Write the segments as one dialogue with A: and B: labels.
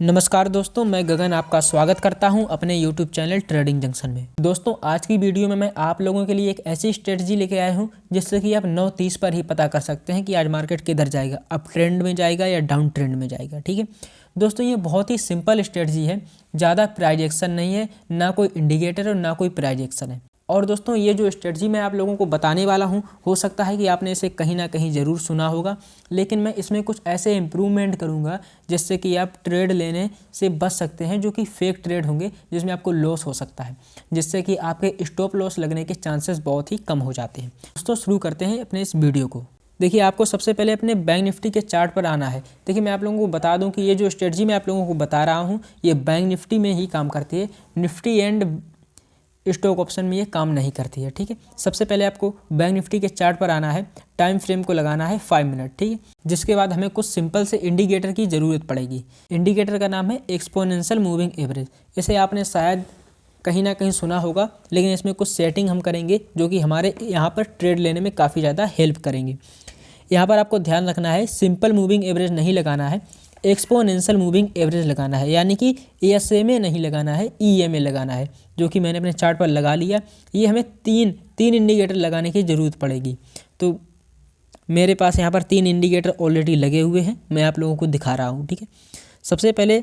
A: नमस्कार दोस्तों, मैं गगन आपका स्वागत करता हूं अपने YouTube चैनल ट्रेडिंग जंक्शन में। दोस्तों, आज की वीडियो में मैं आप लोगों के लिए एक ऐसी स्ट्रेटजी लेके आया हूं जिससे कि आप 9:30 पर ही पता कर सकते हैं कि आज मार्केट किधर जाएगा, अप ट्रेंड में जाएगा या डाउन ट्रेंड में जाएगा। ठीक है दोस्तों, ये बहुत ही सिंपल स्ट्रेटजी है, ज़्यादा प्राइस एक्शन नहीं है, ना कोई इंडिकेटर और ना कोई प्राइस एक्शन है। और दोस्तों, ये जो स्ट्रेटजी मैं आप लोगों को बताने वाला हूँ, हो सकता है कि आपने इसे कहीं ना कहीं ज़रूर सुना होगा, लेकिन मैं इसमें कुछ ऐसे इम्प्रूवमेंट करूँगा जिससे कि आप ट्रेड लेने से बच सकते हैं, जो कि फेक ट्रेड होंगे जिसमें आपको लॉस हो सकता है, जिससे कि आपके स्टॉप लॉस लगने के चांसेस बहुत ही कम हो जाते हैं। दोस्तों, शुरू करते हैं अपने इस वीडियो को। देखिए, आपको सबसे पहले अपने बैंक निफ्टी के चार्ट पर आना है। देखिए, मैं आप लोगों को बता दूं कि ये जो स्ट्रेटजी मैं आप लोगों को बता रहा हूँ, ये बैंक निफ्टी में ही काम करती है, निफ्टी एंड स्टॉक ऑप्शन में ये काम नहीं करती है। ठीक है, सबसे पहले आपको बैंक निफ्टी के चार्ट पर आना है, टाइम फ्रेम को लगाना है 5 मिनट। ठीक है, जिसके बाद हमें कुछ सिंपल से इंडिकेटर की ज़रूरत पड़ेगी। इंडिकेटर का नाम है एक्सपोनेंशियल मूविंग एवरेज। इसे आपने शायद कहीं ना कहीं सुना होगा, लेकिन इसमें कुछ सेटिंग हम करेंगे जो कि हमारे यहाँ पर ट्रेड लेने में काफ़ी ज़्यादा हेल्प करेंगे। यहाँ पर आपको ध्यान रखना है, सिंपल मूविंग एवरेज नहीं लगाना है, एक्सपोनेंशियल मूविंग एवरेज लगाना है, यानी कि ESMA नहीं लगाना है, EMA लगाना है, जो कि मैंने अपने चार्ट पर लगा लिया। ये हमें तीन इंडिकेटर लगाने की ज़रूरत पड़ेगी। तो मेरे पास यहाँ पर 3 इंडिकेटर ऑलरेडी लगे हुए हैं, मैं आप लोगों को दिखा रहा हूँ। ठीक है, सबसे पहले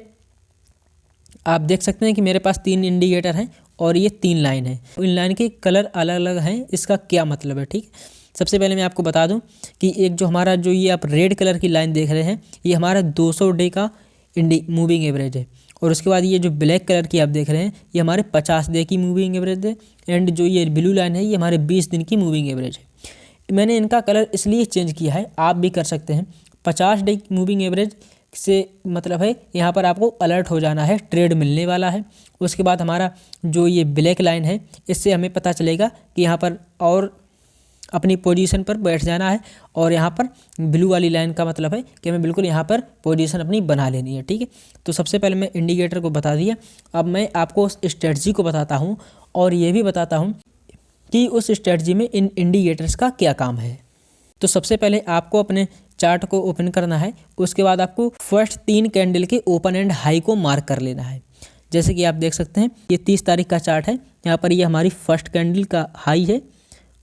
A: आप देख सकते हैं कि मेरे पास 3 इंडिकेटर हैं और ये 3 लाइन है। इन लाइन के कलर अलग अलग हैं, इसका क्या मतलब है? ठीक है, सबसे पहले मैं आपको बता दूं कि एक जो हमारा जो ये आप रेड कलर की लाइन देख रहे हैं, ये हमारा 200 डे का मूविंग एवरेज है। और उसके बाद ये जो ब्लैक कलर की आप देख रहे हैं, ये हमारे 50 डे की मूविंग एवरेज है। एंड जो ये ब्लू लाइन है, ये हमारे 20 दिन की मूविंग एवरेज है। मैंने इनका कलर इसलिए चेंज किया है, आप भी कर सकते हैं। 50 डे मूविंग एवरेज से मतलब है यहाँ पर आपको अलर्ट हो जाना है, ट्रेड मिलने वाला है। उसके बाद हमारा जो ये ब्लैक लाइन है, इससे हमें पता चलेगा कि यहाँ पर और अपनी पोजीशन पर बैठ जाना है। और यहाँ पर ब्लू वाली लाइन का मतलब है कि हमें बिल्कुल यहाँ पर पोजीशन अपनी बना लेनी है। ठीक है, तो सबसे पहले मैं इंडिकेटर को बता दिया। अब मैं आपको उस स्ट्रेटजी को बताता हूँ और ये भी बताता हूँ कि उस स्ट्रेटजी में इन इंडिकेटर्स का क्या काम है। तो सबसे पहले आपको अपने चार्ट को ओपन करना है। उसके बाद आपको फर्स्ट 3 कैंडल के ओपन एंड हाई को मार्क कर लेना है। जैसे कि आप देख सकते हैं, ये 30 तारीख का चार्ट है। यहाँ पर ये हमारी फर्स्ट कैंडल का हाई है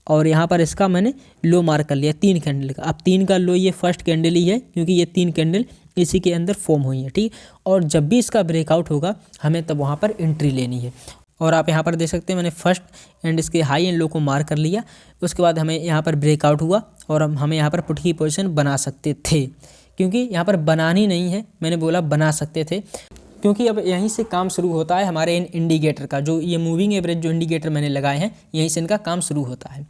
A: और यहाँ पर इसका मैंने लो मार्क कर लिया 3 कैंडल का। अब 3 का लो ये फर्स्ट कैंडल ही है, क्योंकि ये 3 कैंडल इसी के अंदर फॉर्म हुई है। ठीक, और जब भी इसका ब्रेकआउट होगा, हमें तब वहाँ पर एंट्री लेनी है। और आप यहाँ पर देख सकते हैं, मैंने फर्स्ट एंड इसके हाई एंड लो को मार्क कर लिया। उसके बाद हमें यहाँ पर ब्रेकआउट हुआ और हमें यहाँ पर पुट की पोजीशन बना सकते थे, क्योंकि यहाँ पर बनानी नहीं है, मैंने बोला बना सकते थे, क्योंकि अब यहीं से काम शुरू होता है हमारे इन इंडिकेटर का। जो ये मूविंग एवरेज जो इंडिकेटर मैंने लगाए हैं, यहीं से इनका काम शुरू होता है।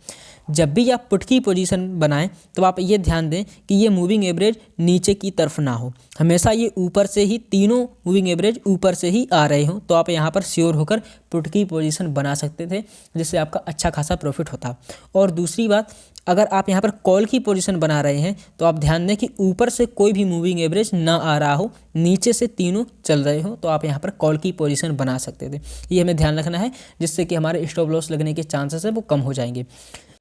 A: जब भी आप पुट की पोजीशन बनाएं, तो आप ये ध्यान दें कि ये मूविंग एवरेज नीचे की तरफ ना हो, हमेशा ये ऊपर से ही, तीनों मूविंग एवरेज ऊपर से ही आ रहे हों, तो आप यहाँ पर श्योर होकर पुट की पोजीशन बना सकते थे, जिससे आपका अच्छा खासा प्रॉफिट होता। और दूसरी बात, अगर आप यहाँ पर कॉल की पोजीशन बना रहे हैं, तो आप ध्यान दें कि ऊपर से कोई भी मूविंग एवरेज ना आ रहा हो, नीचे से तीनों चल रहे हो, तो आप यहाँ पर कॉल की पोजीशन बना सकते थे। ये हमें ध्यान रखना है, जिससे कि हमारे स्टॉप लॉस लगने के चांसेस है वो कम हो जाएंगे।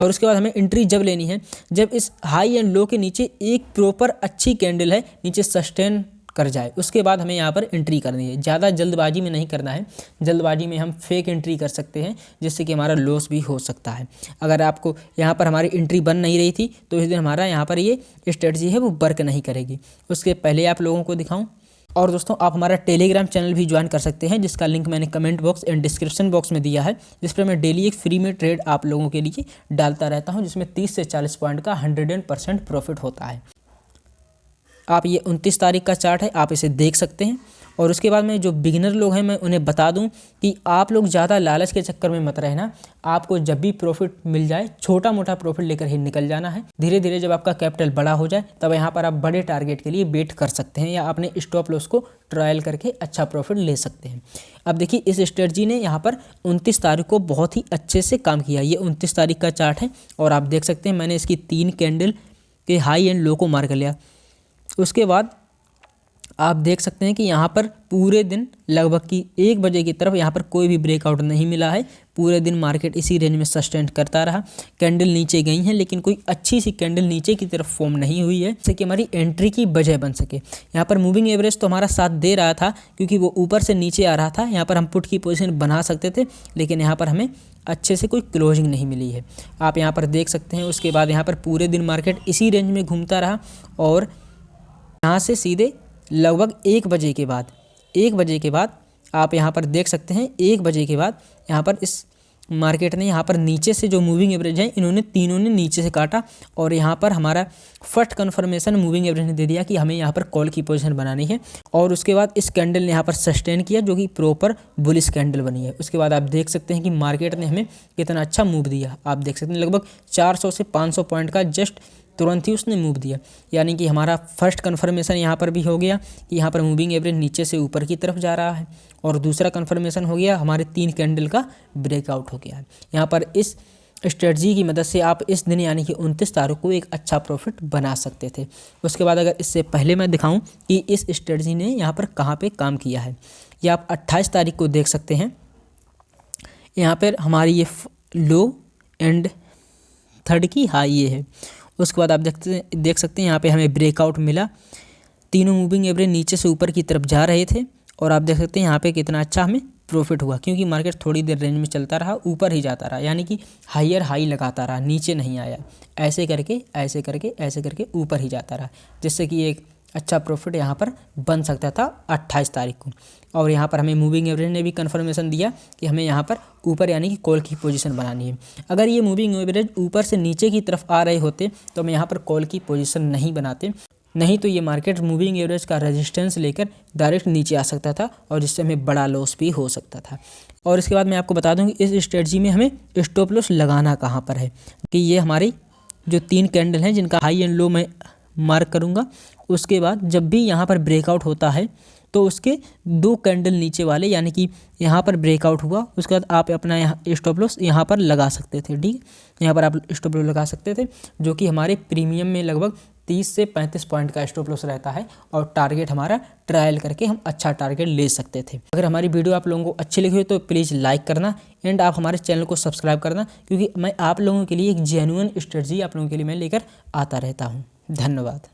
A: और उसके बाद हमें एंट्री जब लेनी है, जब इस हाई एंड लो के नीचे एक प्रॉपर अच्छी कैंडल है नीचे सस्टेन कर जाए, उसके बाद हमें यहाँ पर एंट्री करनी है। ज़्यादा जल्दबाजी में नहीं करना है, जल्दबाजी में हम फेक एंट्री कर सकते हैं, जिससे कि हमारा लॉस भी हो सकता है। अगर आपको यहाँ पर हमारी एंट्री बन नहीं रही थी, तो इस दिन हमारा यहाँ पर ये स्ट्रेटजी है वो वर्क नहीं करेगी। उसके पहले आप लोगों को दिखाऊँ। और दोस्तों, आप हमारा टेलीग्राम चैनल भी ज्वाइन कर सकते हैं, जिसका लिंक मैंने comment box and description box में दिया है, जिस पर मैं डेली एक फ्री में ट्रेड आप लोगों के लिए डालता रहता हूं, जिसमें 30 से 40 पॉइंट का 100% प्रॉफिट होता है। आप ये 29 तारीख का चार्ट है, आप इसे देख सकते हैं। और उसके बाद में जो बिगिनर लोग हैं, मैं उन्हें बता दूं कि आप लोग ज़्यादा लालच के चक्कर में मत रहना। आपको जब भी प्रॉफिट मिल जाए, छोटा मोटा प्रॉफिट लेकर ही निकल जाना है। धीरे धीरे जब आपका कैपिटल बड़ा हो जाए, तब यहाँ पर आप बड़े टारगेट के लिए वेट कर सकते हैं, या अपने स्टॉप लॉस को ट्रायल करके अच्छा प्रॉफिट ले सकते हैं। अब देखिए, इस स्ट्रेटजी ने यहाँ पर 29 तारीख को बहुत ही अच्छे से काम किया। ये 29 तारीख का चार्ट है और आप देख सकते हैं, मैंने इसकी 3 कैंडल के हाई एंड लो को मार्क कर लिया। उसके बाद आप देख सकते हैं कि यहाँ पर पूरे दिन लगभग की 1 बजे की तरफ यहाँ पर कोई भी ब्रेकआउट नहीं मिला है। पूरे दिन मार्केट इसी रेंज में सस्टेन करता रहा। कैंडल नीचे गई हैं लेकिन कोई अच्छी सी कैंडल नीचे की तरफ फॉर्म नहीं हुई है जिससे कि हमारी एंट्री की वजह बन सके। यहाँ पर मूविंग एवरेज तो हमारा साथ दे रहा था क्योंकि वो ऊपर से नीचे आ रहा था। यहाँ पर हम पुट की पोजीशन बना सकते थे लेकिन यहाँ पर हमें अच्छे से कोई क्लोजिंग नहीं मिली है। आप यहाँ पर देख सकते हैं। उसके बाद यहाँ पर पूरे दिन मार्केट इसी रेंज में घूमता रहा और यहाँ से सीधे लगभग 1 बजे के बाद आप यहाँ पर देख सकते हैं 1 बजे के बाद यहाँ पर इस मार्केट ने यहाँ पर नीचे से जो मूविंग एवरेज है इन्होंने तीनों ने नीचे से काटा और यहाँ पर हमारा फर्स्ट कन्फर्मेशन मूविंग एवरेज ने दे दिया कि हमें यहाँ पर कॉल की पोजीशन बनानी है। और उसके बाद इस कैंडल ने यहाँ पर सस्टेन किया जो कि प्रॉपर बुलिश कैंडल बनी है। उसके बाद आप देख सकते हैं कि मार्केट ने हमें कितना अच्छा मूव दिया। आप देख सकते हैं लगभग 400 से 500 पॉइंट का जस्ट तुरंत ही उसने मूव दिया। यानी कि हमारा फर्स्ट कन्फर्मेशन यहाँ पर भी हो गया कि यहाँ पर मूविंग एवरेज नीचे से ऊपर की तरफ जा रहा है और दूसरा कन्फर्मेशन हो गया हमारे 3 कैंडल का ब्रेकआउट हो गया है। यहाँ पर इस स्ट्रेटजी की मदद से आप इस दिन यानी कि 29 तारीख को एक अच्छा प्रॉफिट बना सकते थे। उसके बाद अगर इससे पहले मैं दिखाऊं कि इस स्ट्रेटजी ने यहाँ पर कहाँ पे काम किया है, ये आप 28 तारीख को देख सकते हैं। यहाँ पर हमारी ये लो एंड थर्ड की हाई ये है। उसके बाद आप देख सकते हैं यहाँ पे हमें ब्रेकआउट मिला। तीनों मूविंग एवरेज नीचे से ऊपर की तरफ जा रहे थे और आप देख सकते हैं यहाँ पे कितना अच्छा हमें प्रॉफिट हुआ क्योंकि मार्केट थोड़ी देर रेंज में चलता रहा, ऊपर ही जाता रहा, यानी कि हायर हाई लगाता रहा, नीचे नहीं आया। ऐसे करके ऊपर ही जाता रहा जिससे कि एक अच्छा प्रॉफिट यहाँ पर बन सकता था 28 तारीख को। और यहाँ पर हमें मूविंग एवरेज ने भी कंफर्मेशन दिया कि हमें यहाँ पर ऊपर यानी कि कॉल की पोजीशन बनानी है। अगर ये मूविंग एवरेज ऊपर से नीचे की तरफ आ रहे होते तो हम यहाँ पर कॉल की पोजीशन नहीं बनाते, नहीं तो ये मार्केट मूविंग एवरेज का रेजिस्टेंस लेकर डायरेक्ट नीचे आ सकता था और जिससे हमें बड़ा लॉस भी हो सकता था। और इसके बाद मैं आपको बता दूँ कि इस स्ट्रेटजी में हमें स्टॉप लॉस लगाना कहाँ पर है कि ये हमारी जो 3 कैंडल हैं जिनका हाई एंड लो मैं मार्क करूँगा। उसके बाद जब भी यहाँ पर ब्रेकआउट होता है तो उसके 2 कैंडल नीचे वाले यानी कि यहाँ पर ब्रेकआउट हुआ उसके बाद आप अपना यहाँ स्टॉप लॉस यहाँ पर लगा सकते थे। ठीक, यहाँ पर आप स्टॉप लॉस लगा सकते थे जो कि हमारे प्रीमियम में लगभग 30 से 35 पॉइंट का स्टॉप लॉस रहता है और टारगेट हमारा ट्रायल करके हम अच्छा टारगेट ले सकते थे। अगर हमारी वीडियो आप लोगों को अच्छी लगी हो तो प्लीज़ लाइक करना एंड आप हमारे चैनल को सब्सक्राइब करना क्योंकि मैं आप लोगों के लिए एक जेन्युइन स्ट्रेटजी आप लोगों के लिए मैं लेकर आता रहता हूँ। धन्यवाद।